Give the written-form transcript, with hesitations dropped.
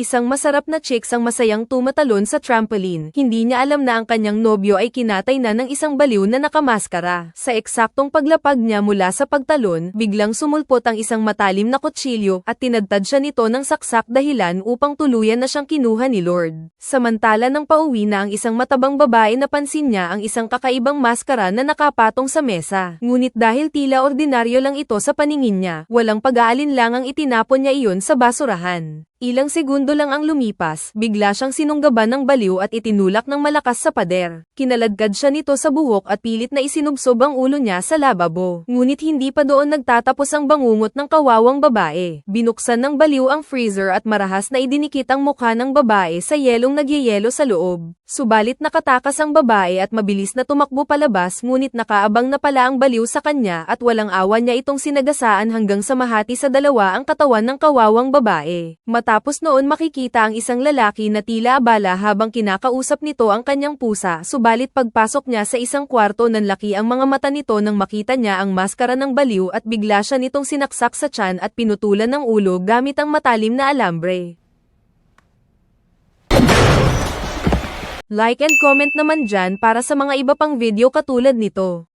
Isang masarap na chicks ang masayang tumatalon sa trampoline. Hindi niya alam na ang kanyang nobyo ay kinatay na ng isang baliw na nakamaskara. Sa eksaktong paglapag niya mula sa pagtalon, biglang sumulpot ang isang matalim na kutsilyo at tinadtad siya nito ng saksak dahilan upang tuluyan na siyang kinuha ni Lord. Samantala nang pauwi na ang isang matabang babae, napansin niya ang isang kakaibang maskara na nakapatong sa mesa. Ngunit dahil tila ordinaryo lang ito sa paningin niya, walang pag-aalinlangang itinapon niya iyon sa basurahan. Ilang segundo lang ang lumipas, bigla siyang sinunggaban ng baliw at itinulak ng malakas sa pader. Kinaladkad siya nito sa buhok at pilit na isinubsob ang ulo niya sa lababo. Ngunit hindi pa doon nagtatapos ang bangungot ng kawawang babae. Binuksan ng baliw ang freezer at marahas na idinikit ang mukha ng babae sa yelong nagyeyelo sa loob. Subalit nakatakas ang babae at mabilis na tumakbo palabas, ngunit nakaabang na pala ang baliw sa kanya at walang awa niya itong sinagasaan hanggang sa mahati sa dalawa ang katawan ng kawawang babae. Matapos noon makikita ang isang lalaki na tila abala habang kinakausap nito ang kanyang pusa, subalit pagpasok niya sa isang kwarto, nanlaki ang mga mata nito nang makita niya ang maskara ng baliw at bigla siya nitong sinaksak sa tiyan at pinutulan ng ulo gamit ang matalim na alambre. Like and comment naman dyan para sa mga iba pang video katulad nito.